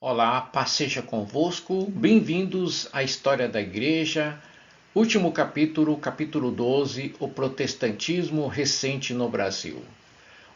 Olá, paz seja convosco, bem-vindos à História da Igreja, último capítulo, capítulo 12, o protestantismo recente no Brasil.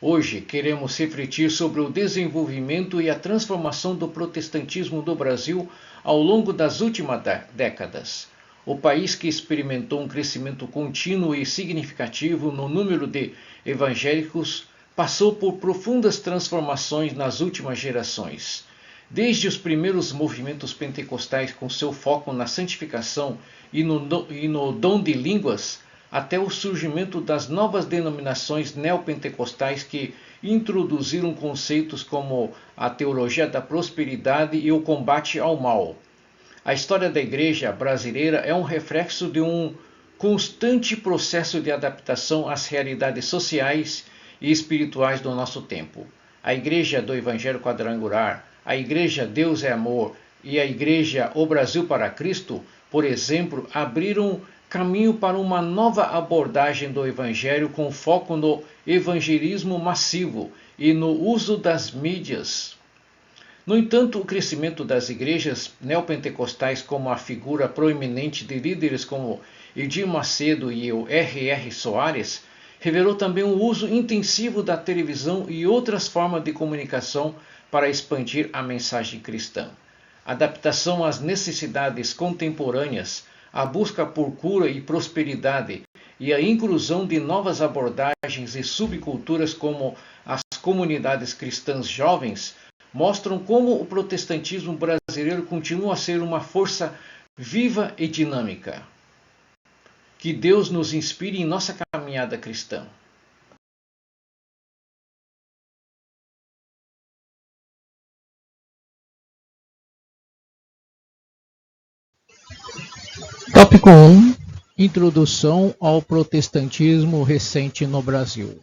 Hoje queremos refletir sobre o desenvolvimento e a transformação do protestantismo do Brasil ao longo das últimas décadas. O país que experimentou um crescimento contínuo e significativo no número de evangélicos passou por profundas transformações nas últimas gerações. Desde os primeiros movimentos pentecostais com seu foco na santificação e no dom de línguas, até o surgimento das novas denominações neopentecostais que introduziram conceitos como a teologia da prosperidade e o combate ao mal. A história da igreja brasileira é um reflexo de um constante processo de adaptação às realidades sociais e espirituais do nosso tempo. A igreja do Evangelho Quadrangular, a Igreja Deus é Amor e a Igreja O Brasil para Cristo, por exemplo, abriram caminho para uma nova abordagem do Evangelho com foco no evangelismo massivo e no uso das mídias. No entanto, o crescimento das igrejas neopentecostais, como a figura proeminente de líderes como Edir Macedo e o R.R. Soares, revelou também o uso intensivo da televisão e outras formas de comunicação para expandir a mensagem cristã. A adaptação às necessidades contemporâneas, a busca por cura e prosperidade e a inclusão de novas abordagens e subculturas como as comunidades cristãs jovens mostram como o protestantismo brasileiro continua a ser uma força viva e dinâmica. Que Deus nos inspire em nossa caminhada cristã. Tópico 1. Introdução ao protestantismo recente no Brasil.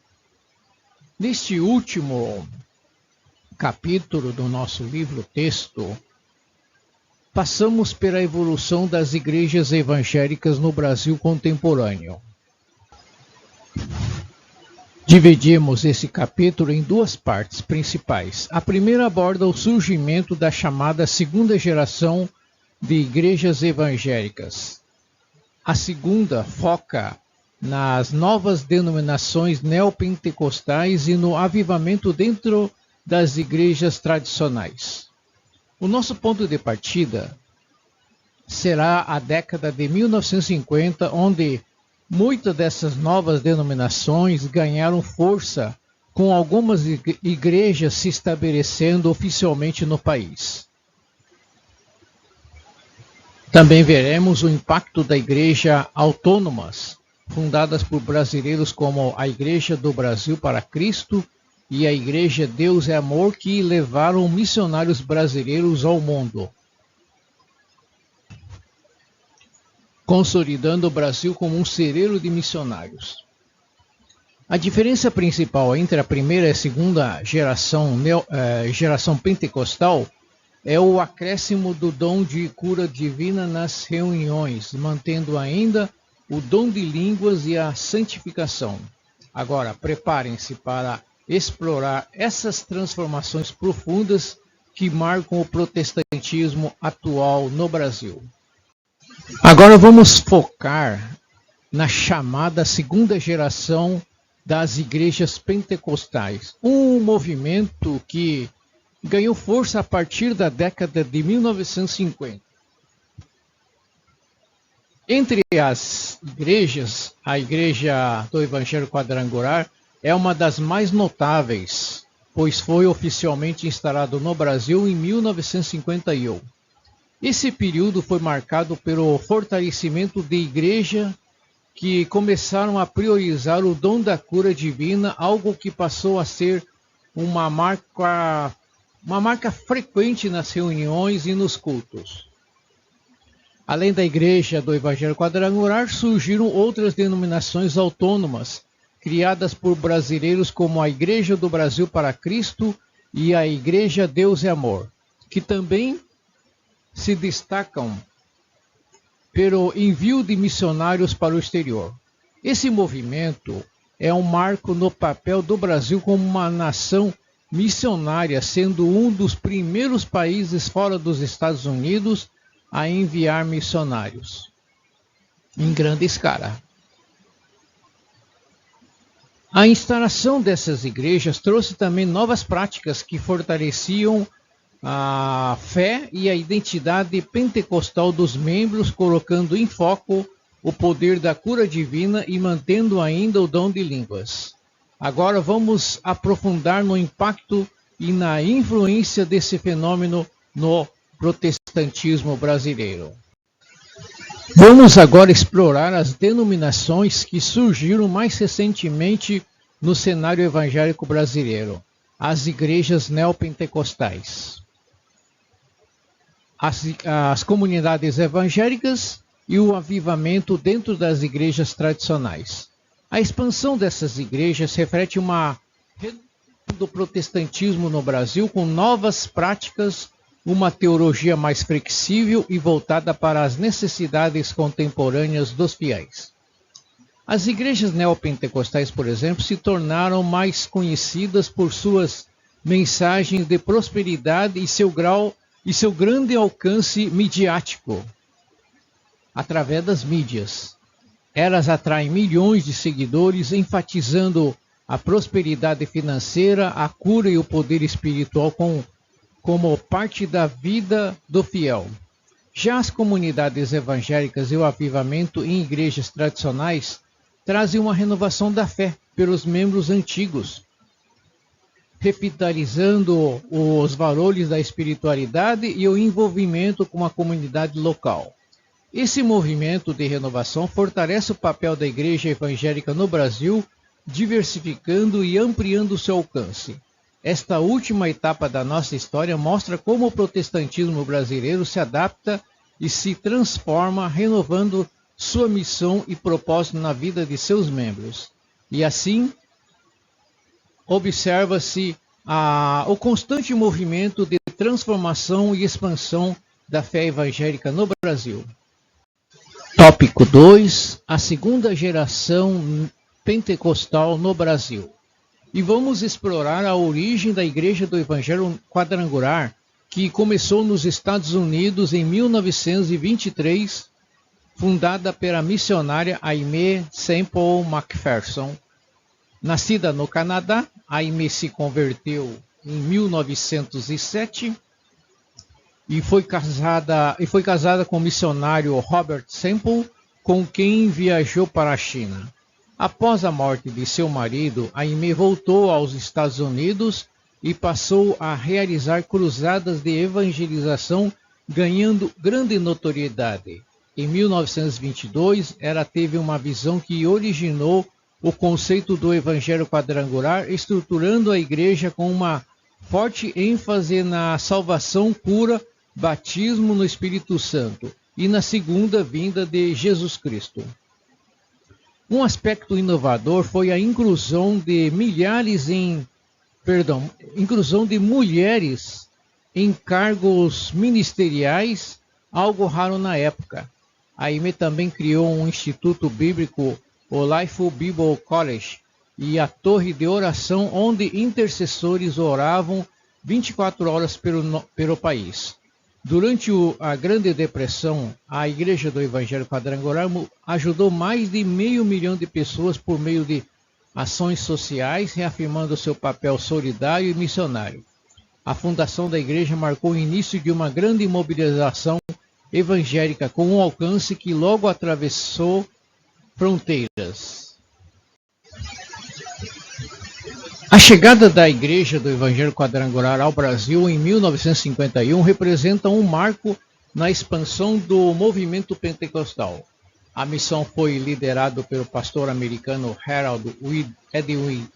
Neste último capítulo do nosso livro-texto, passamos pela evolução das igrejas evangélicas no Brasil contemporâneo. Dividimos esse capítulo em duas partes principais. A primeira aborda o surgimento da chamada segunda geração de igrejas evangélicas. A segunda foca nas novas denominações neopentecostais e no avivamento dentro das igrejas tradicionais. O nosso ponto de partida será a década de 1950, onde muitas dessas novas denominações ganharam força, com algumas igrejas se estabelecendo oficialmente no país. Também veremos o impacto da igreja autônomas, fundadas por brasileiros como a Igreja do Brasil para Cristo e a Igreja Deus é Amor, que levaram missionários brasileiros ao mundo, consolidando o Brasil como um celeiro de missionários. A diferença principal entre a primeira e a segunda geração pentecostal é o acréscimo do dom de cura divina nas reuniões, mantendo ainda o dom de línguas e a santificação. Agora, preparem-se para explorar essas transformações profundas que marcam o protestantismo atual no Brasil. Agora vamos focar na chamada segunda geração das igrejas pentecostais, um movimento que ganhou força a partir da década de 1950. Entre as igrejas, a Igreja do Evangelho Quadrangular é uma das mais notáveis, pois foi oficialmente instalado no Brasil em 1951. Esse período foi marcado pelo fortalecimento de igrejas que começaram a priorizar o dom da cura divina, algo que passou a ser uma marca frequente nas reuniões e nos cultos. Além da Igreja do Evangelho Quadrangular, surgiram outras denominações autônomas, criadas por brasileiros como a Igreja do Brasil para Cristo e a Igreja Deus é Amor, que também se destacam pelo envio de missionários para o exterior. Esse movimento é um marco no papel do Brasil como uma nação missionária, sendo um dos primeiros países fora dos Estados Unidos a enviar missionários em grande escala. A instalação dessas igrejas trouxe também novas práticas que fortaleciam a fé e a identidade pentecostal dos membros, colocando em foco o poder da cura divina e mantendo ainda o dom de línguas. Agora vamos aprofundar no impacto e na influência desse fenômeno no protestantismo brasileiro. Vamos agora explorar as denominações que surgiram mais recentemente no cenário evangélico brasileiro, as igrejas neopentecostais, as comunidades evangélicas e o avivamento dentro das igrejas tradicionais. A expansão dessas igrejas reflete uma redução do protestantismo no Brasil com novas práticas, uma teologia mais flexível e voltada para as necessidades contemporâneas dos fiéis. As igrejas neopentecostais, por exemplo, se tornaram mais conhecidas por suas mensagens de prosperidade e seu grande alcance midiático através das mídias. Elas atraem milhões de seguidores, enfatizando a prosperidade financeira, a cura e o poder espiritual como parte da vida do fiel. Já as comunidades evangélicas e o avivamento em igrejas tradicionais trazem uma renovação da fé pelos membros antigos, revitalizando os valores da espiritualidade e o envolvimento com a comunidade local. Esse movimento de renovação fortalece o papel da igreja evangélica no Brasil, diversificando e ampliando seu alcance. Esta última etapa da nossa história mostra como o protestantismo brasileiro se adapta e se transforma, renovando sua missão e propósito na vida de seus membros. E assim, observa-se o constante movimento de transformação e expansão da fé evangélica no Brasil. Tópico 2. A segunda geração pentecostal no Brasil. E vamos explorar a origem da Igreja do Evangelho Quadrangular, que começou nos Estados Unidos em 1923, fundada pela missionária Aimee Semple McPherson. Nascida no Canadá, Aimee se converteu em 1907 e foi casada com o missionário Robert Semple, com quem viajou para a China. Após a morte de seu marido, Aimee voltou aos Estados Unidos e passou a realizar cruzadas de evangelização, ganhando grande notoriedade. Em 1922, ela teve uma visão que originou o conceito do Evangelho Quadrangular, estruturando a igreja com uma forte ênfase na salvação, cura, batismo no Espírito Santo e na segunda vinda de Jesus Cristo. Um aspecto inovador foi a inclusão de mulheres em cargos ministeriais, algo raro na época. A Aimee também criou um instituto bíblico, o Life Bible College, e a torre de oração onde intercessores oravam 24 horas pelo país. Durante a Grande Depressão, a Igreja do Evangelho Quadrangular ajudou mais de 500 mil de pessoas por meio de ações sociais, reafirmando seu papel solidário e missionário. A fundação da igreja marcou o início de uma grande mobilização evangélica com um alcance que logo atravessou fronteiras. A chegada da Igreja do Evangelho Quadrangular ao Brasil em 1951 representa um marco na expansão do movimento pentecostal. A missão foi liderada pelo pastor americano Harold Edwin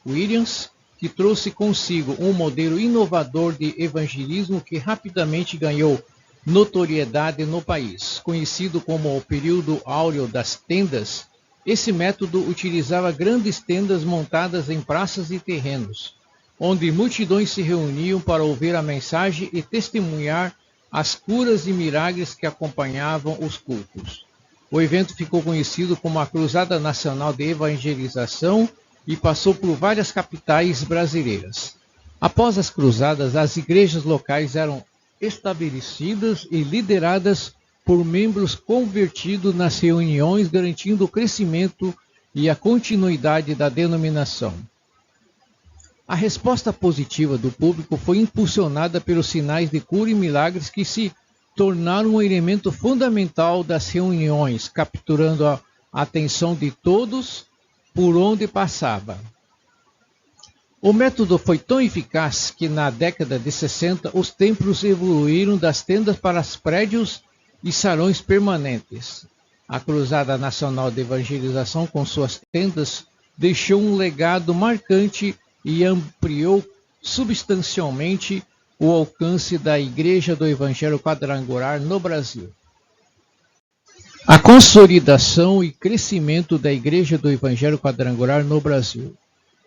Williams, que trouxe consigo um modelo inovador de evangelismo que rapidamente ganhou notoriedade no país. Conhecido como o período áureo das tendas, esse método utilizava grandes tendas montadas em praças e terrenos, onde multidões se reuniam para ouvir a mensagem e testemunhar as curas e milagres que acompanhavam os cultos. O evento ficou conhecido como a Cruzada Nacional de Evangelização e passou por várias capitais brasileiras. Após as cruzadas, as igrejas locais eram estabelecidas e lideradas por membros convertidos nas reuniões, garantindo o crescimento e a continuidade da denominação. A resposta positiva do público foi impulsionada pelos sinais de cura e milagres que se tornaram um elemento fundamental das reuniões, capturando a atenção de todos por onde passava. O método foi tão eficaz que na década de 60 os templos evoluíram das tendas para os prédios e salões permanentes. A Cruzada Nacional de Evangelização, com suas tendas, deixou um legado marcante e ampliou substancialmente o alcance da Igreja do Evangelho Quadrangular no Brasil. A consolidação e crescimento da Igreja do Evangelho Quadrangular no Brasil.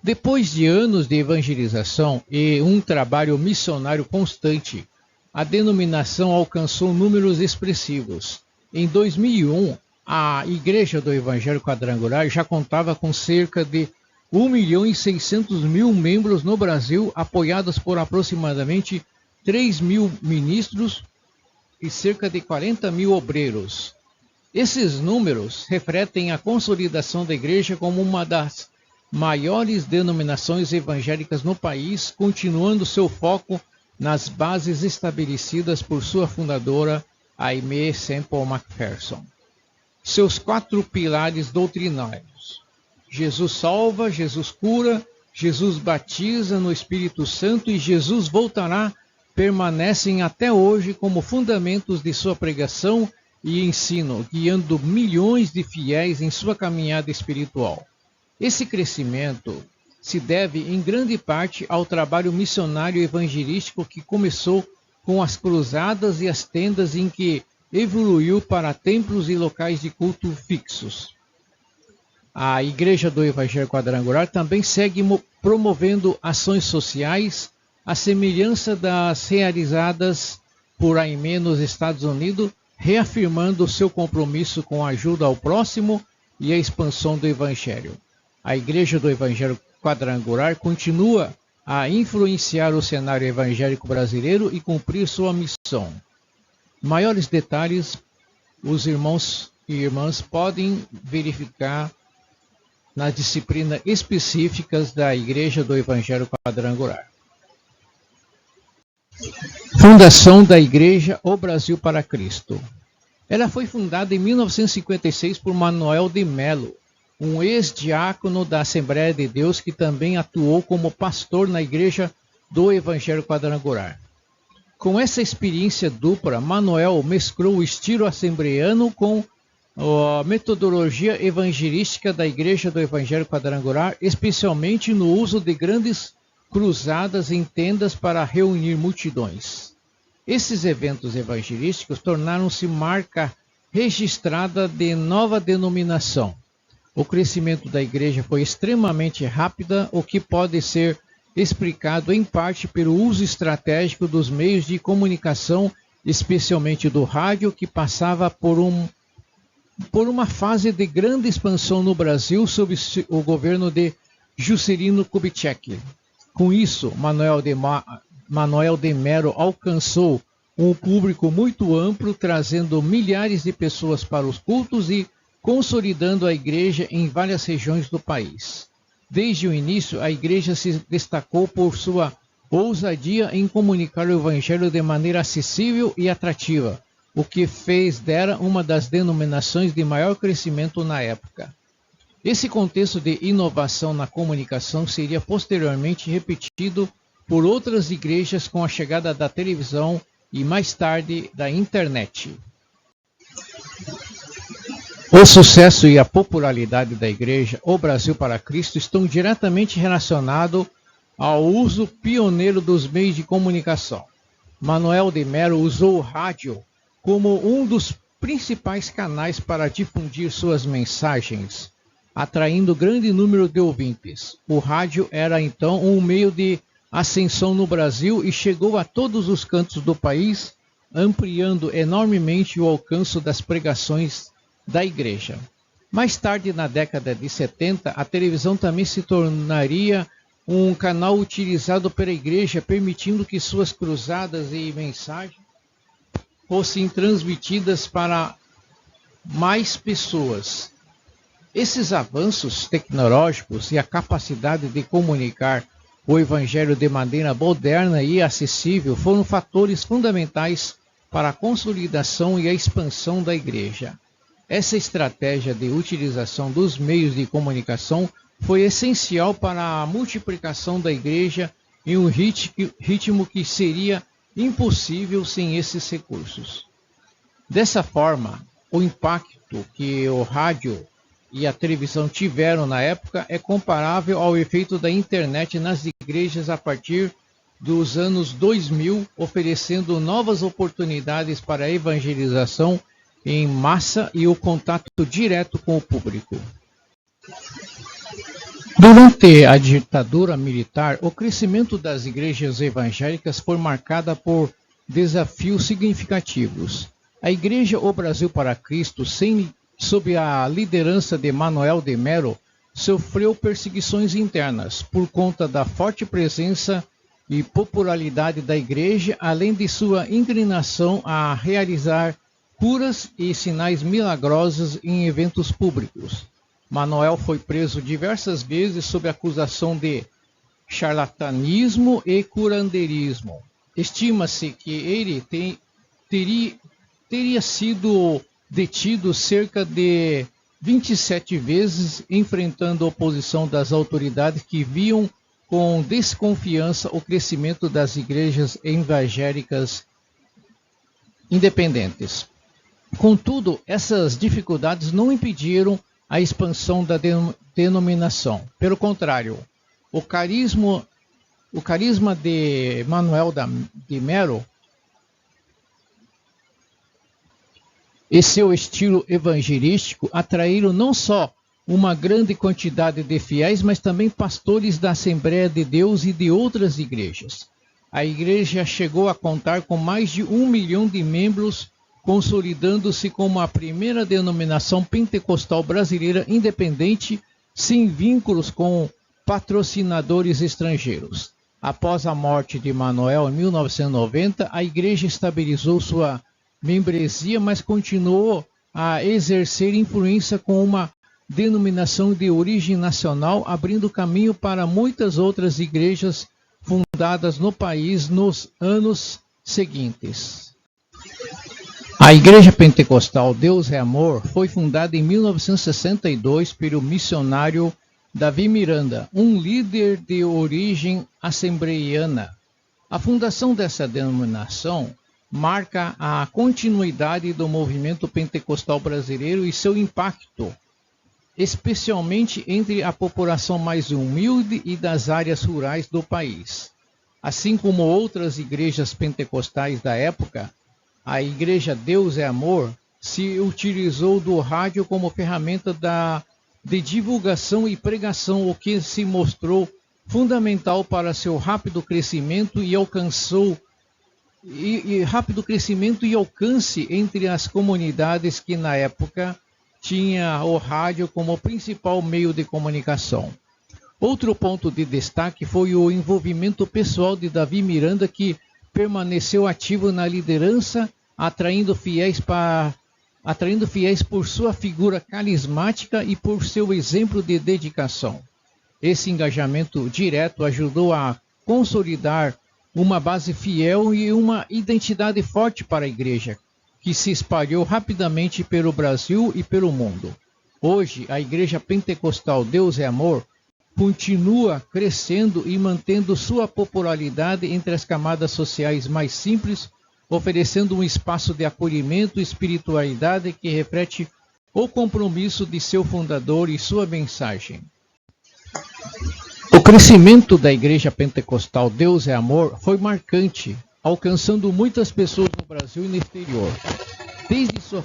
Depois de anos de evangelização e um trabalho missionário constante, a denominação alcançou números expressivos. Em 2001, a Igreja do Evangelho Quadrangular já contava com cerca de 1.600.000 membros no Brasil, apoiados por aproximadamente 3.000 ministros e cerca de 40.000 obreiros. Esses números refletem a consolidação da Igreja como uma das maiores denominações evangélicas no país, continuando seu foco nas bases estabelecidas por sua fundadora, Aimee Semple McPherson. Seus 4 pilares doutrinários: Jesus salva, Jesus cura, Jesus batiza no Espírito Santo e Jesus voltará, permanecem até hoje como fundamentos de sua pregação e ensino, guiando milhões de fiéis em sua caminhada espiritual. Esse crescimento se deve em grande parte ao trabalho missionário evangelístico que começou com as cruzadas e as tendas, em que evoluiu para templos e locais de culto fixos. A Igreja do Evangelho Quadrangular também segue promovendo ações sociais, à semelhança das realizadas por Aimee nos Estados Unidos, reafirmando seu compromisso com a ajuda ao próximo e a expansão do Evangelho. A Igreja do Evangelho Quadrangular continua a influenciar o cenário evangélico brasileiro e cumprir sua missão. Maiores detalhes, os irmãos e irmãs podem verificar nas disciplinas específicas da Igreja do Evangelho Quadrangular. Fundação da Igreja O Brasil para Cristo. Ela foi fundada em 1956 por Manuel de Melo, um ex-diácono da Assembleia de Deus que também atuou como pastor na Igreja do Evangelho Quadrangular. Com essa experiência dupla, Manuel mesclou o estilo assembleano com a metodologia evangelística da Igreja do Evangelho Quadrangular, especialmente no uso de grandes cruzadas em tendas para reunir multidões. Esses eventos evangelísticos tornaram-se marca registrada de nova denominação. O crescimento da igreja foi extremamente rápido, o que pode ser explicado em parte pelo uso estratégico dos meios de comunicação, especialmente do rádio, que passava por uma fase de grande expansão no Brasil sob o governo de Juscelino Kubitschek. Com isso, Manuel de Melo alcançou um público muito amplo, trazendo milhares de pessoas para os cultos e consolidando a igreja em várias regiões do país. Desde o início, a igreja se destacou por sua ousadia em comunicar o evangelho de maneira acessível e atrativa, o que fez dela uma das denominações de maior crescimento na época. Esse contexto de inovação na comunicação seria posteriormente repetido por outras igrejas com a chegada da televisão e mais tarde da internet. O sucesso e a popularidade da Igreja O Brasil para Cristo estão diretamente relacionados ao uso pioneiro dos meios de comunicação. Manuel de Melo usou o rádio como um dos principais canais para difundir suas mensagens, atraindo grande número de ouvintes. O rádio era então um meio de ascensão no Brasil e chegou a todos os cantos do país, ampliando enormemente o alcance das pregações da igreja. Mais tarde, na década de 70, a televisão também se tornaria um canal utilizado pela igreja, permitindo que suas cruzadas e mensagens fossem transmitidas para mais pessoas. Esses avanços tecnológicos e a capacidade de comunicar o Evangelho de maneira moderna e acessível foram fatores fundamentais para a consolidação e a expansão da igreja. Essa estratégia de utilização dos meios de comunicação foi essencial para a multiplicação da igreja em um ritmo que seria impossível sem esses recursos. Dessa forma, o impacto que o rádio e a televisão tiveram na época é comparável ao efeito da internet nas igrejas a partir dos anos 2000, oferecendo novas oportunidades para a evangelização em massa e o contato direto com o público. Durante a ditadura militar, o crescimento das igrejas evangélicas foi marcado por desafios significativos. A Igreja O Brasil para Cristo, sob a liderança de Manoel de Melo, sofreu perseguições internas por conta da forte presença e popularidade da igreja, além de sua inclinação a realizar curas e sinais milagrosos em eventos públicos. Manoel foi preso diversas vezes sob acusação de charlatanismo e curandeirismo. Estima-se que ele teria sido detido cerca de 27 vezes, enfrentando a oposição das autoridades que viam com desconfiança o crescimento das igrejas evangélicas independentes. Contudo, essas dificuldades não impediram a expansão da denominação. Pelo contrário, o carisma de Manoel de Melo e seu estilo evangelístico atraíram não só uma grande quantidade de fiéis, mas também pastores da Assembleia de Deus e de outras igrejas. A igreja chegou a contar com mais de 1 milhão de membros, consolidando-se como a primeira denominação pentecostal brasileira independente, sem vínculos com patrocinadores estrangeiros. Após a morte de Manoel em 1990, a igreja estabilizou sua membresia, mas continuou a exercer influência com uma denominação de origem nacional, abrindo caminho para muitas outras igrejas fundadas no país nos anos seguintes. A Igreja Pentecostal Deus é Amor foi fundada em 1962 pelo missionário Davi Miranda, um líder de origem assembleiana. A fundação dessa denominação marca a continuidade do movimento pentecostal brasileiro e seu impacto, especialmente entre a população mais humilde e das áreas rurais do país. Assim como outras igrejas pentecostais da época, a Igreja Deus é Amor se utilizou do rádio como ferramenta de divulgação e pregação, o que se mostrou fundamental para seu rápido crescimento e alcance entre as comunidades que na época tinha o rádio como principal meio de comunicação. Outro ponto de destaque foi o envolvimento pessoal de Davi Miranda, que permaneceu ativo na liderança, atraindo fiéis por sua figura carismática e por seu exemplo de dedicação. Esse engajamento direto ajudou a consolidar uma base fiel e uma identidade forte para a igreja, que se espalhou rapidamente pelo Brasil e pelo mundo. Hoje, a Igreja Pentecostal Deus é Amor continua crescendo e mantendo sua popularidade entre as camadas sociais mais simples, oferecendo um espaço de acolhimento e espiritualidade que reflete o compromisso de seu fundador e sua mensagem. O crescimento da Igreja Pentecostal Deus é Amor foi marcante, alcançando muitas pessoas no Brasil e no exterior. Desde sua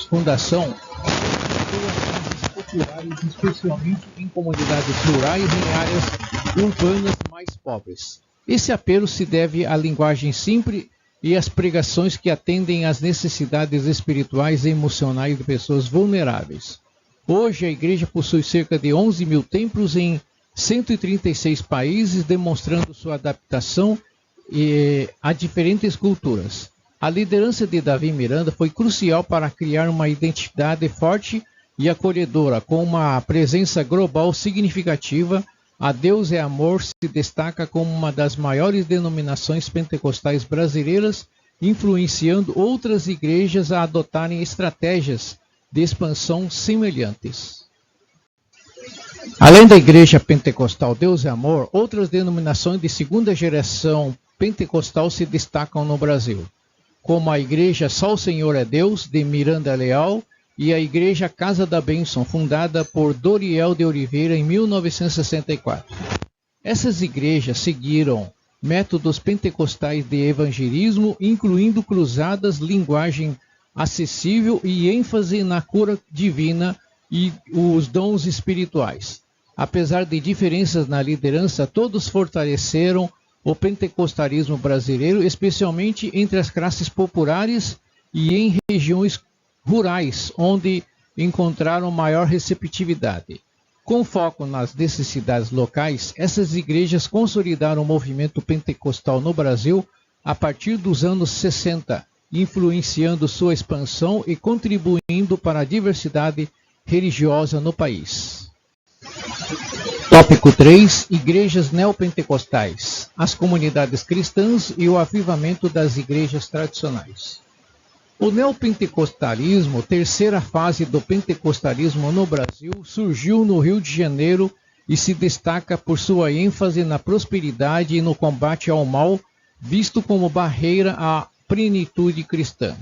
fundação, as populares, especialmente em comunidades rurais e em áreas urbanas mais pobres. Esse apelo se deve à linguagem simples e às pregações que atendem às necessidades espirituais e emocionais de pessoas vulneráveis. Hoje, a igreja possui cerca de 11 mil templos em 136 países, demonstrando sua adaptação a diferentes culturas. A liderança de Davi Miranda foi crucial para criar uma identidade forte e acolhedora, com uma presença global significativa. A Deus é Amor se destaca como uma das maiores denominações pentecostais brasileiras, influenciando outras igrejas a adotarem estratégias de expansão semelhantes. Além da Igreja Pentecostal Deus é Amor, outras denominações de segunda geração pentecostal se destacam no Brasil, como a Igreja Só o Senhor é Deus, de Miranda Leal, e a Igreja Casa da Bênção, fundada por Doriel de Oliveira em 1964. Essas igrejas seguiram métodos pentecostais de evangelismo, incluindo cruzadas, linguagem acessível e ênfase na cura divina e os dons espirituais. Apesar de diferenças na liderança, todos fortaleceram o pentecostalismo brasileiro, especialmente entre as classes populares e em regiões rurais, onde encontraram maior receptividade. Com foco nas necessidades locais, essas igrejas consolidaram o movimento pentecostal no Brasil a partir dos anos 60, influenciando sua expansão e contribuindo para a diversidade religiosa no país. Tópico 3. Igrejas neopentecostais, as comunidades cristãs e o avivamento das igrejas tradicionais. O neopentecostalismo, terceira fase do pentecostalismo no Brasil, surgiu no Rio de Janeiro e se destaca por sua ênfase na prosperidade e no combate ao mal, visto como barreira à plenitude cristã.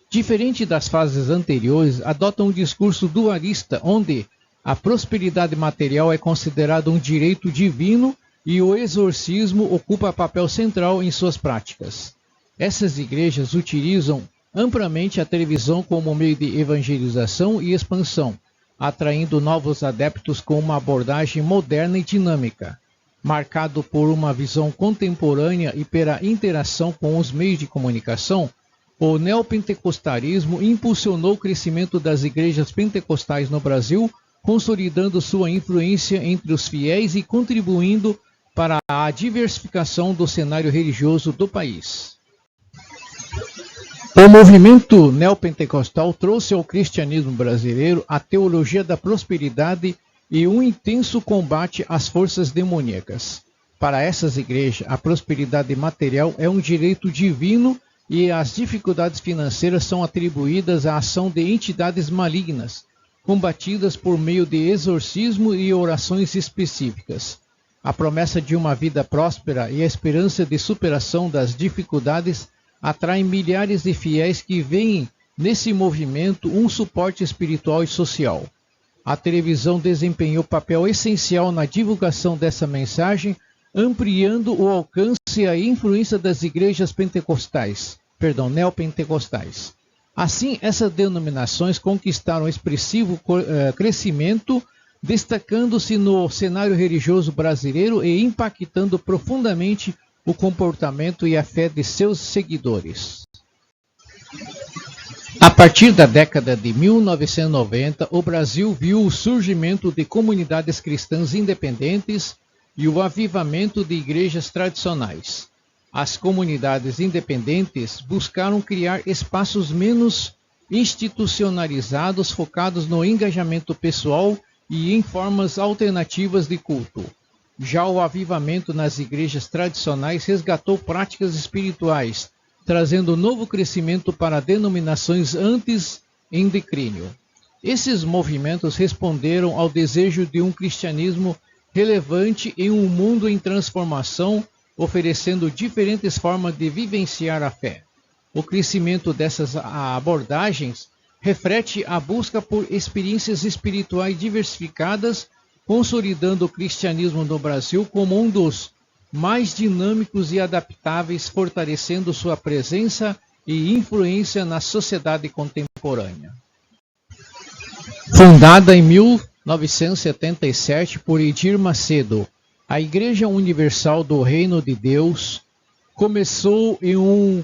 Diferente das fases anteriores, adota um discurso dualista, onde a prosperidade material é considerada um direito divino e o exorcismo ocupa papel central em suas práticas. Essas igrejas utilizam amplamente a televisão como meio de evangelização e expansão, atraindo novos adeptos com uma abordagem moderna e dinâmica, marcado por uma visão contemporânea e pela interação com os meios de comunicação. O neopentecostalismo impulsionou o crescimento das igrejas pentecostais no Brasil, consolidando sua influência entre os fiéis e contribuindo para a diversificação do cenário religioso do país. O movimento neopentecostal trouxe ao cristianismo brasileiro a teologia da prosperidade e um intenso combate às forças demoníacas. Para essas igrejas, a prosperidade material é um direito divino e as dificuldades financeiras são atribuídas à ação de entidades malignas, combatidas por meio de exorcismo e orações específicas. A promessa de uma vida próspera e a esperança de superação das dificuldades atraem milhares de fiéis que veem nesse movimento um suporte espiritual e social. A televisão desempenhou papel essencial na divulgação dessa mensagem, ampliando o alcance e a influência das igrejas neopentecostais. Assim, essas denominações conquistaram expressivo crescimento, destacando-se no cenário religioso brasileiro e impactando profundamente o comportamento e a fé de seus seguidores. A partir da década de 1990, o Brasil viu o surgimento de comunidades cristãs independentes e o avivamento de igrejas tradicionais. As comunidades independentes buscaram criar espaços menos institucionalizados, focados no engajamento pessoal e em formas alternativas de culto. Já o avivamento nas igrejas tradicionais resgatou práticas espirituais, trazendo novo crescimento para denominações antes em declínio. Esses movimentos responderam ao desejo de um cristianismo relevante em um mundo em transformação, oferecendo diferentes formas de vivenciar a fé. O crescimento dessas abordagens reflete a busca por experiências espirituais diversificadas, consolidando o cristianismo no Brasil como um dos mais dinâmicos e adaptáveis, fortalecendo sua presença e influência na sociedade contemporânea. Fundada em 1977 por Edir Macedo, a Igreja Universal do Reino de Deus começou em um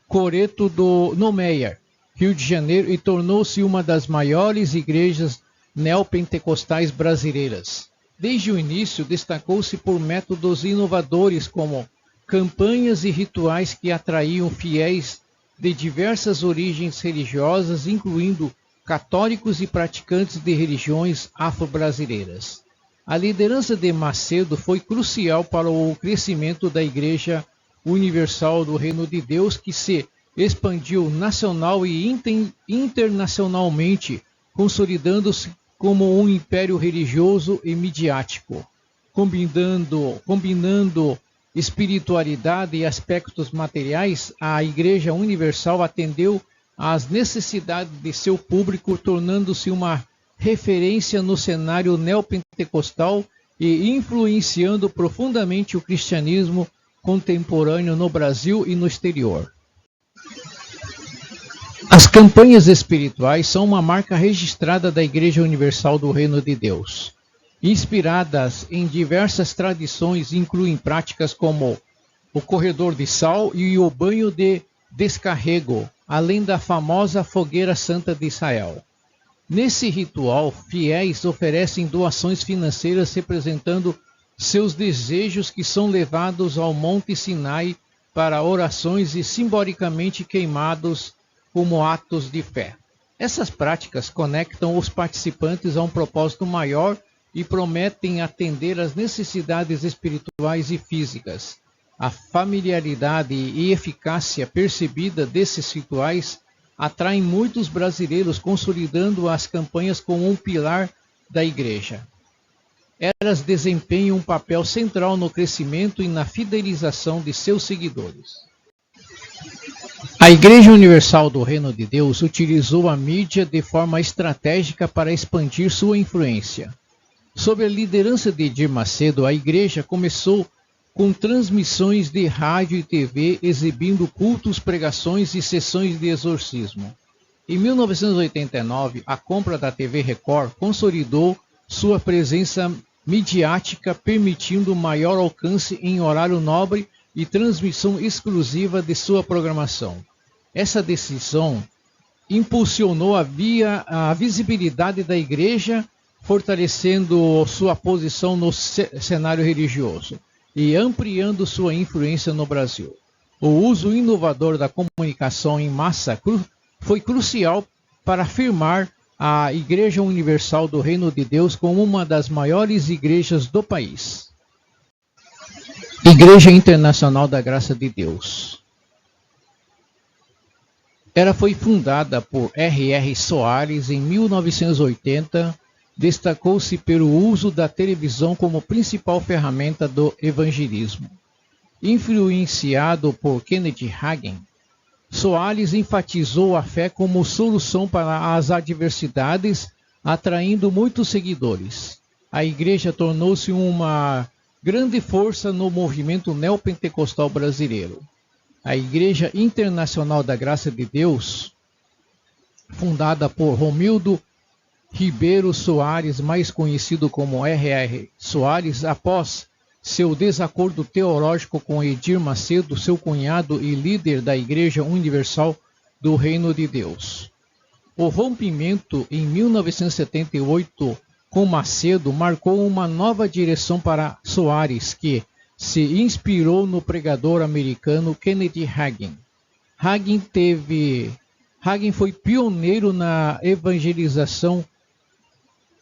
coreto no Meier, Rio de Janeiro, e tornou-se uma das maiores igrejas neopentecostais brasileiras. Desde o início, destacou-se por métodos inovadores como campanhas e rituais que atraíam fiéis de diversas origens religiosas, incluindo católicos e praticantes de religiões afro-brasileiras. A liderança de Macedo foi crucial para o crescimento da Igreja Universal do Reino de Deus, que se expandiu nacional e internacionalmente, consolidando-se como um império religioso e midiático, combinando espiritualidade e aspectos materiais. A Igreja Universal atendeu às necessidades de seu público, tornando-se uma referência no cenário neopentecostal e influenciando profundamente o cristianismo contemporâneo no Brasil e no exterior. As campanhas espirituais são uma marca registrada da Igreja Universal do Reino de Deus. Inspiradas em diversas tradições, incluem práticas como o corredor de sal e o banho de descarrego, além da famosa fogueira santa de Israel. Nesse ritual, fiéis oferecem doações financeiras representando seus desejos, que são levados ao Monte Sinai para orações e simbolicamente queimados como atos de fé. Essas práticas conectam os participantes a um propósito maior e prometem atender às necessidades espirituais e físicas. A familiaridade e eficácia percebida desses rituais atraem muitos brasileiros, consolidando as campanhas como um pilar da Igreja. Elas desempenham um papel central no crescimento e na fidelização de seus seguidores. A Igreja Universal do Reino de Deus utilizou a mídia de forma estratégica para expandir sua influência. Sob a liderança de Edir Macedo, a Igreja começou com transmissões de rádio e TV, exibindo cultos, pregações e sessões de exorcismo. Em 1989, a compra da TV Record consolidou sua presença midiática, permitindo maior alcance em horário nobre e transmissão exclusiva de sua programação. Essa decisão impulsionou a visibilidade da Igreja, fortalecendo sua posição no cenário religioso e ampliando sua influência no Brasil. O uso inovador da comunicação em massa foi crucial para afirmar a Igreja Universal do Reino de Deus como uma das maiores igrejas do país. Igreja Internacional da Graça de Deus. Ela foi fundada por R.R. Soares em 1980. Destacou-se pelo uso da televisão como principal ferramenta do evangelismo. Influenciado por Kenneth Hagin, Soares enfatizou a fé como solução para as adversidades, atraindo muitos seguidores. A igreja tornou-se uma grande força no movimento neopentecostal brasileiro. A Igreja Internacional da Graça de Deus, fundada por Romildo Ribeiro Soares, mais conhecido como R.R. Soares, após seu desacordo teológico com Edir Macedo, seu cunhado e líder da Igreja Universal do Reino de Deus. O rompimento em 1978 com Macedo marcou uma nova direção para Soares, que se inspirou no pregador americano Kenneth Hagin. Hagin foi pioneiro na evangelização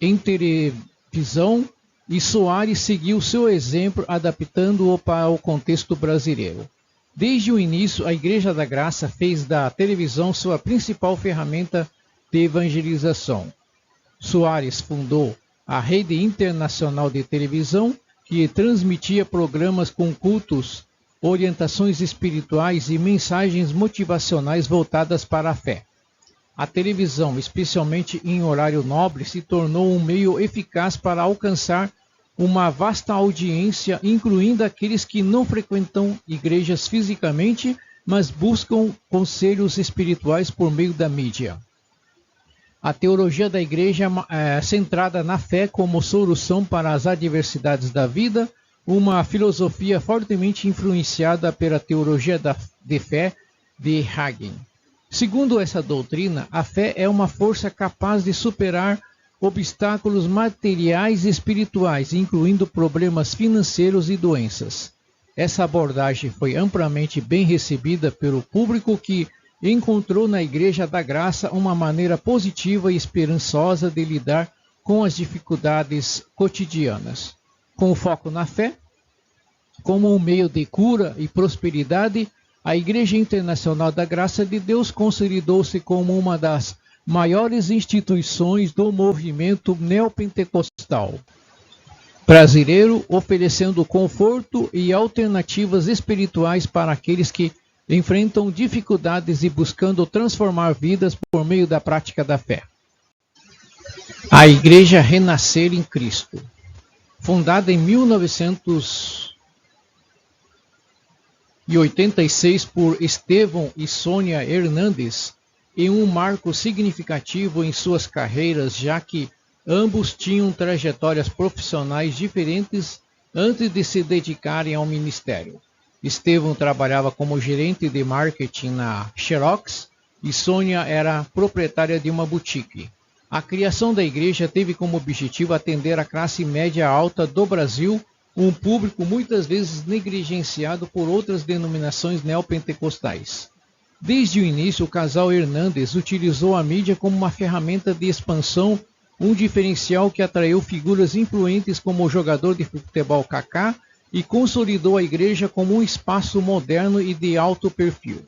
em televisão e Soares seguiu seu exemplo, adaptando-o para o contexto brasileiro. Desde o início, a Igreja da Graça fez da televisão sua principal ferramenta de evangelização. Soares fundou a Rede Internacional de Televisão, que transmitia programas com cultos, orientações espirituais e mensagens motivacionais voltadas para a fé. A televisão, especialmente em horário nobre, se tornou um meio eficaz para alcançar uma vasta audiência, incluindo aqueles que não frequentam igrejas fisicamente, mas buscam conselhos espirituais por meio da mídia. A teologia da igreja é centrada na fé como solução para as adversidades da vida, uma filosofia fortemente influenciada pela teologia de fé de Hagin. Segundo essa doutrina, a fé é uma força capaz de superar obstáculos materiais e espirituais, incluindo problemas financeiros e doenças. Essa abordagem foi amplamente bem recebida pelo público, que encontrou na Igreja da Graça uma maneira positiva e esperançosa de lidar com as dificuldades cotidianas. Com foco na fé, como um meio de cura e prosperidade, a Igreja Internacional da Graça de Deus consolidou-se como uma das maiores instituições do movimento neopentecostal brasileiro, oferecendo conforto e alternativas espirituais para aqueles que enfrentam dificuldades e buscando transformar vidas por meio da prática da fé. A Igreja Renascer em Cristo. Fundada em 1986 por Estevão e Sônia Hernandes, em um marco significativo em suas carreiras, já que ambos tinham trajetórias profissionais diferentes antes de se dedicarem ao ministério. Estevão trabalhava como gerente de marketing na Xerox e Sônia era proprietária de uma boutique. A criação da igreja teve como objetivo atender a classe média alta do Brasil, um público muitas vezes negligenciado por outras denominações neopentecostais. Desde o início, o casal Hernandes utilizou a mídia como uma ferramenta de expansão, um diferencial que atraiu figuras influentes como o jogador de futebol Kaká e consolidou a igreja como um espaço moderno e de alto perfil.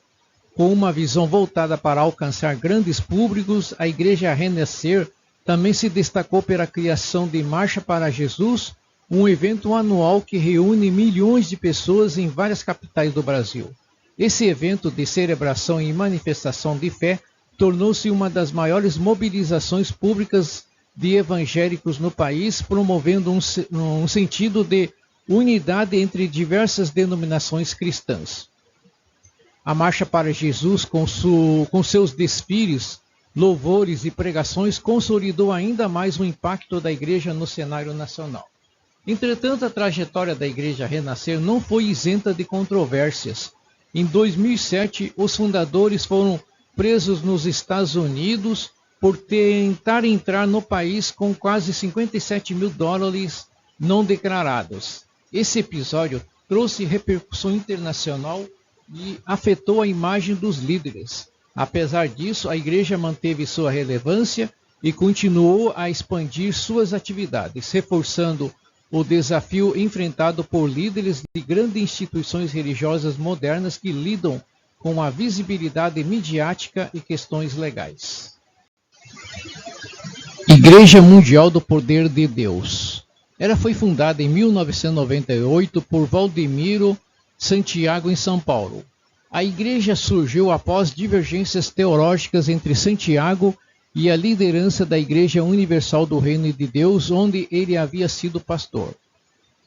Com uma visão voltada para alcançar grandes públicos, a Igreja Renascer também se destacou pela criação de Marcha para Jesus, um evento anual que reúne milhões de pessoas em várias capitais do Brasil. Esse evento de celebração e manifestação de fé tornou-se uma das maiores mobilizações públicas de evangélicos no país, promovendo um sentido de unidade entre diversas denominações cristãs. A Marcha para Jesus, com seus desfiles, louvores e pregações, consolidou ainda mais o impacto da igreja no cenário nacional. Entretanto, a trajetória da Igreja Renascer não foi isenta de controvérsias. Em 2007, os fundadores foram presos nos Estados Unidos por tentar entrar no país com quase $57 mil não declarados. Esse episódio trouxe repercussão internacional e afetou a imagem dos líderes. Apesar disso, a igreja manteve sua relevância e continuou a expandir suas atividades, reforçando o desafio enfrentado por líderes de grandes instituições religiosas modernas que lidam com a visibilidade midiática e questões legais. Igreja Mundial do Poder de Deus. Ela foi fundada em 1998 por Valdemiro Santiago, em São Paulo. A igreja surgiu após divergências teológicas entre Santiago e a liderança da Igreja Universal do Reino de Deus, onde ele havia sido pastor.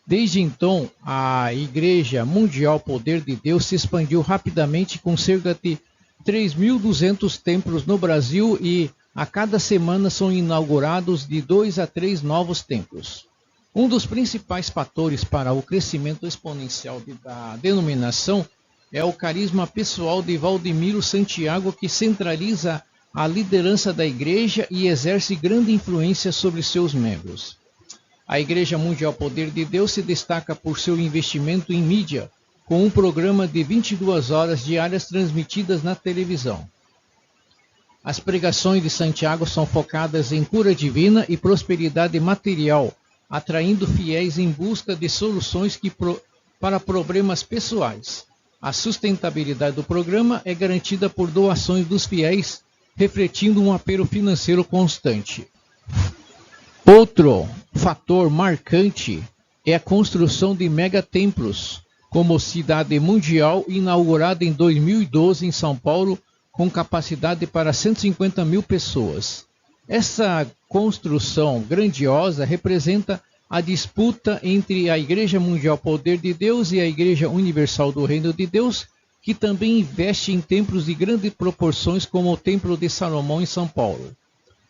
Desde então, a Igreja Mundial Poder de Deus se expandiu rapidamente, com cerca de 3.200 templos no Brasil, e a cada semana são inaugurados de 2 a 3 novos templos. Um dos principais fatores para o crescimento exponencial da denominação é o carisma pessoal de Valdemiro Santiago, que centraliza a liderança da igreja e exerce grande influência sobre seus membros. A Igreja Mundial Poder de Deus se destaca por seu investimento em mídia, com um programa de 22 horas diárias transmitidas na televisão. As pregações de Santiago são focadas em cura divina e prosperidade material, atraindo fiéis em busca de soluções para problemas pessoais. A sustentabilidade do programa é garantida por doações dos fiéis, refletindo um apelo financeiro constante. Outro fator marcante é a construção de megatemplos, como Cidade Mundial, inaugurada em 2012 em São Paulo, com capacidade para 150 mil pessoas. Essa construção grandiosa representa a disputa entre a Igreja Mundial Poder de Deus e a Igreja Universal do Reino de Deus, que também investe em templos de grandes proporções, como o Templo de Salomão em São Paulo.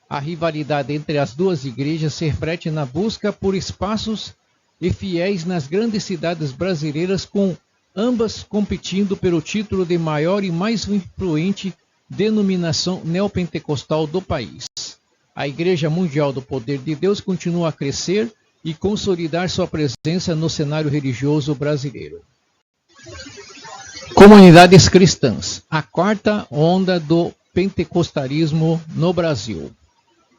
A rivalidade entre as duas igrejas se reflete na busca por espaços e fiéis nas grandes cidades brasileiras, com ambas competindo pelo título de maior e mais influente denominação neopentecostal do país. a Igreja Mundial do Poder de Deus continua a crescer e consolidar sua presença no cenário religioso brasileiro. Comunidades cristãs, a quarta onda do pentecostalismo no Brasil.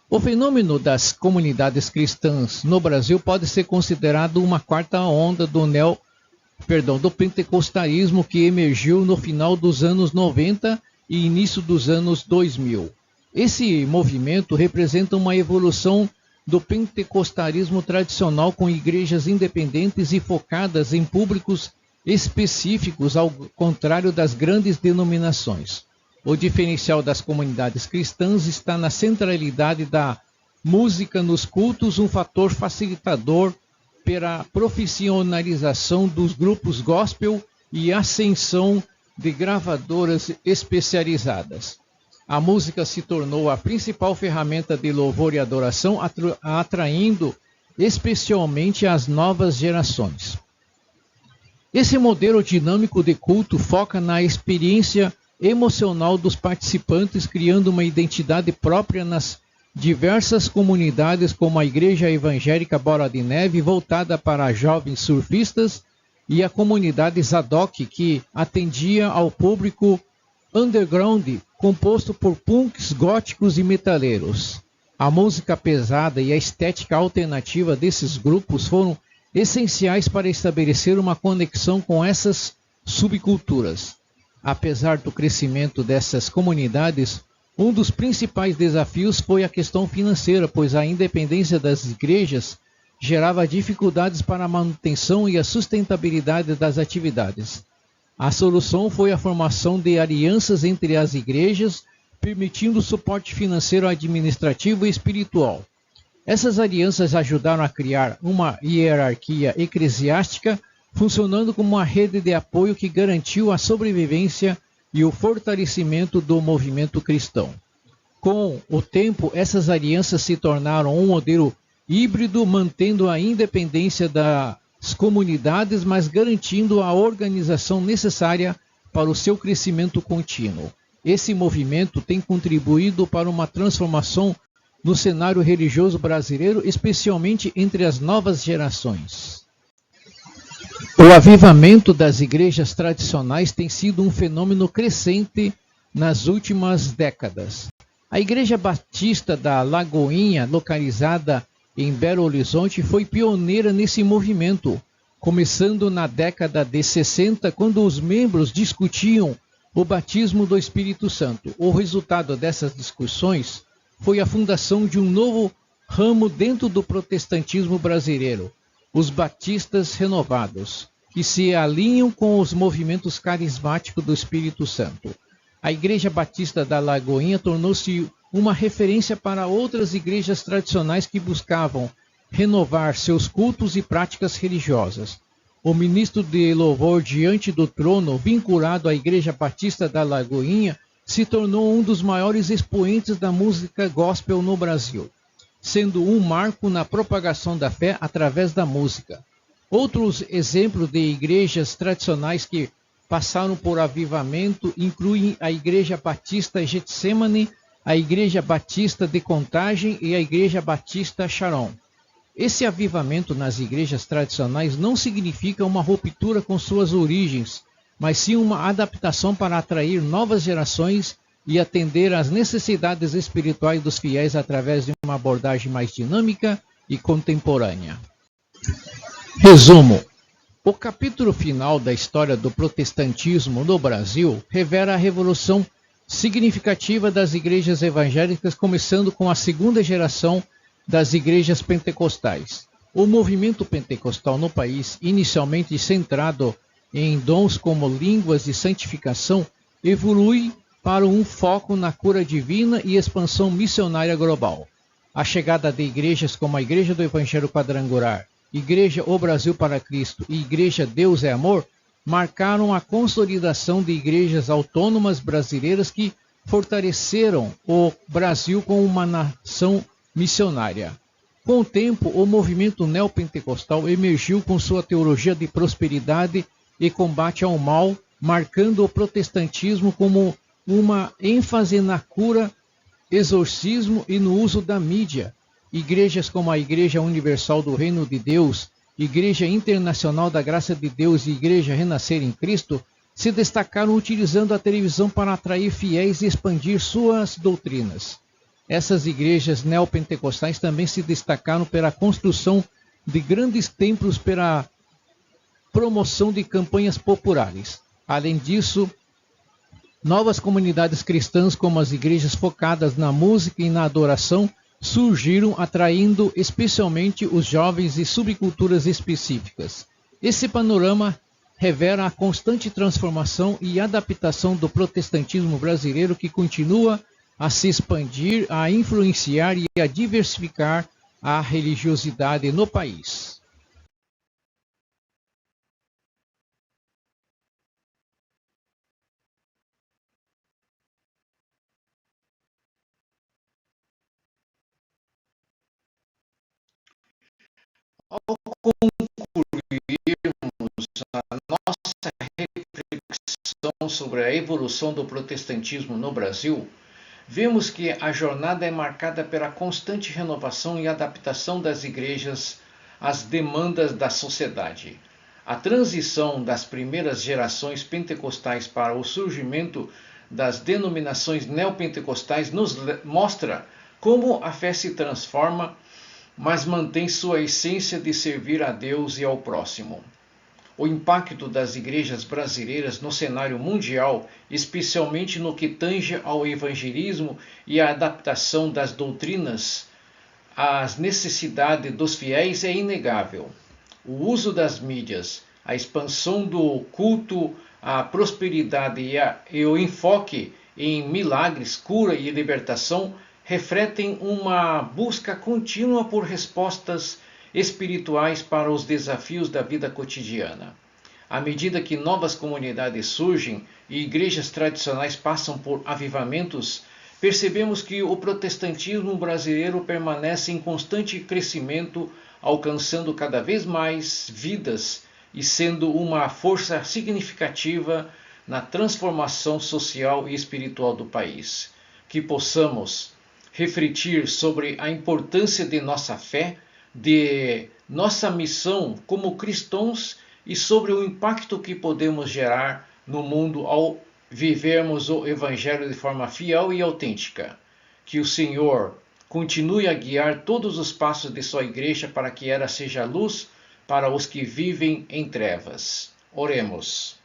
O fenômeno das comunidades cristãs no Brasil pode ser considerado uma quarta onda do pentecostalismo que emergiu no final dos anos 90 e início dos anos 2000. Esse movimento representa uma evolução do pentecostalismo tradicional com igrejas independentes e focadas em públicos específicos, ao contrário das grandes denominações. O diferencial das comunidades cristãs está na centralidade da música nos cultos, um fator facilitador para a profissionalização dos grupos gospel e ascensão de gravadoras especializadas. A música se tornou a principal ferramenta de louvor e adoração, atraindo especialmente as novas gerações. Esse modelo dinâmico de culto foca na experiência emocional dos participantes, criando uma identidade própria nas diversas comunidades, como a Igreja Evangélica Bola de Neve, voltada para jovens surfistas, e a comunidade Zadok, que atendia ao público underground, composto por punks, góticos e metaleiros. A música pesada e a estética alternativa desses grupos foram essenciais para estabelecer uma conexão com essas subculturas. Apesar do crescimento dessas comunidades, um dos principais desafios foi a questão financeira, pois a independência das igrejas gerava dificuldades para a manutenção e a sustentabilidade das atividades. A solução foi a formação de alianças entre as igrejas, permitindo suporte financeiro, administrativo e espiritual. Essas alianças ajudaram a criar uma hierarquia eclesiástica, funcionando como uma rede de apoio que garantiu a sobrevivência e o fortalecimento do movimento cristão. Com o tempo, essas alianças se tornaram um modelo híbrido, mantendo a independência das comunidades, mas garantindo a organização necessária para o seu crescimento contínuo. Esse movimento tem contribuído para uma transformação no cenário religioso brasileiro, especialmente entre as novas gerações. O avivamento das igrejas tradicionais tem sido um fenômeno crescente nas últimas décadas. A Igreja Batista da Lagoinha, localizada em Belo Horizonte, foi pioneira nesse movimento, começando na década de 60, quando os membros discutiam o batismo do Espírito Santo. O resultado dessas discussões foi a fundação de um novo ramo dentro do protestantismo brasileiro, os batistas renovados, que se alinham com os movimentos carismáticos do Espírito Santo. A Igreja Batista da Lagoinha tornou-se uma referência para outras igrejas tradicionais que buscavam renovar seus cultos e práticas religiosas. O ministro de louvor diante do trono, vinculado à Igreja Batista da Lagoinha, se tornou um dos maiores expoentes da música gospel no Brasil, sendo um marco na propagação da fé através da música. Outros exemplos de igrejas tradicionais que passaram por avivamento incluem a Igreja Batista Getsemane, a Igreja Batista de Contagem e a Igreja Batista Sharon. Esse avivamento nas igrejas tradicionais não significa uma ruptura com suas origens, mas sim uma adaptação para atrair novas gerações e atender às necessidades espirituais dos fiéis através de uma abordagem mais dinâmica e contemporânea. Resumo: o capítulo final da história do protestantismo no Brasil revela a revolução significativa das igrejas evangélicas, começando com a segunda geração das igrejas pentecostais. O movimento pentecostal no país, inicialmente centrado em dons como línguas e santificação, evolui para um foco na cura divina e expansão missionária global. A chegada de igrejas como a Igreja do Evangelho Quadrangular, Igreja O Brasil para Cristo e Igreja Deus é Amor marcaram a consolidação de igrejas autônomas brasileiras que fortaleceram o Brasil como uma nação missionária. Com o tempo, o movimento neopentecostal emergiu com sua teologia de prosperidade e combate ao mal, marcando o protestantismo como uma ênfase na cura exorcismo e no uso da mídia. Igrejas como a Igreja Universal do Reino de Deus, Igreja Internacional da Graça de Deus e Igreja Renascer em Cristo se destacaram utilizando a televisão para atrair fiéis e expandir suas doutrinas. Essas igrejas neopentecostais também se destacaram pela construção de grandes templos pela promoção de campanhas populares. Além disso, novas comunidades cristãs, como as igrejas focadas na música e na adoração, surgiram atraindo especialmente os jovens e subculturas específicas. Esse panorama revela a constante transformação e adaptação do protestantismo brasileiro, que continua a se expandir, a influenciar e a diversificar a religiosidade no país. Ao concluirmos a nossa reflexão sobre a evolução do protestantismo no Brasil, vemos que a jornada é marcada pela constante renovação e adaptação das igrejas às demandas da sociedade. A transição das primeiras gerações pentecostais para o surgimento das denominações neopentecostais nos mostra como a fé se transforma, mas mantém sua essência de servir a Deus e ao próximo. O impacto das igrejas brasileiras no cenário mundial, especialmente no que tange ao evangelismo e à adaptação das doutrinas às necessidades dos fiéis, é inegável. O uso das mídias, a expansão do culto à prosperidade e o enfoque em milagres, cura e libertação refletem uma busca contínua por respostas espirituais para os desafios da vida cotidiana. À medida que novas comunidades surgem e igrejas tradicionais passam por avivamentos, percebemos que o protestantismo brasileiro permanece em constante crescimento, alcançando cada vez mais vidas e sendo uma força significativa na transformação social e espiritual do país. Que possamos refletir sobre a importância de nossa fé, de nossa missão como cristãos e sobre o impacto que podemos gerar no mundo ao vivermos o Evangelho de forma fiel e autêntica. Que o Senhor continue a guiar todos os passos de sua igreja para que ela seja luz para os que vivem em trevas. Oremos.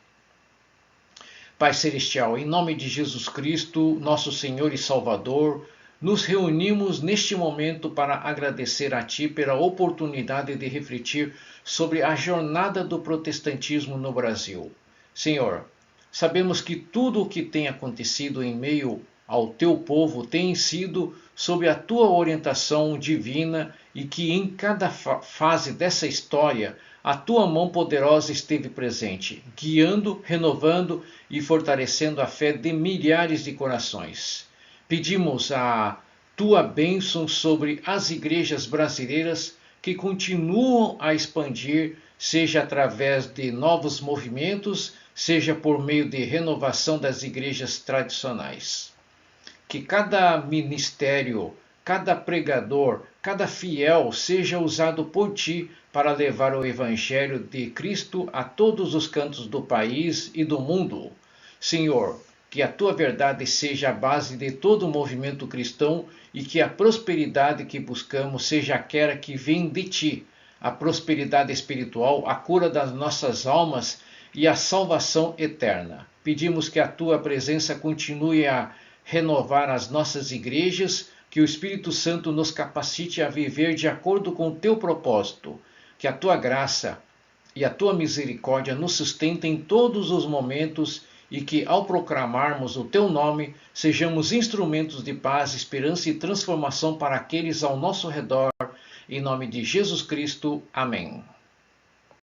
Pai Celestial, em nome de Jesus Cristo, nosso Senhor e Salvador, nos reunimos neste momento para agradecer a Ti pela oportunidade de refletir sobre a jornada do protestantismo no Brasil. Senhor, sabemos que tudo o que tem acontecido em meio ao Teu povo tem sido sob a Tua orientação divina e que em cada fase dessa história a Tua mão poderosa esteve presente, guiando, renovando e fortalecendo a fé de milhares de corações. Pedimos a Tua bênção sobre as igrejas brasileiras que continuam a expandir, seja através de novos movimentos, seja por meio de renovação das igrejas tradicionais. Que cada ministério, cada pregador, cada fiel seja usado por Ti para levar o Evangelho de Cristo a todos os cantos do país e do mundo. Senhor, que a Tua verdade seja a base de todo o movimento cristão e que a prosperidade que buscamos seja aquela que vem de Ti, a prosperidade espiritual, a cura das nossas almas e a salvação eterna. Pedimos que a Tua presença continue a renovar as nossas igrejas, que o Espírito Santo nos capacite a viver de acordo com o Teu propósito, que a Tua graça e a Tua misericórdia nos sustentem em todos os momentos e que, ao proclamarmos o Teu nome, sejamos instrumentos de paz, esperança e transformação para aqueles ao nosso redor. Em nome de Jesus Cristo. Amém.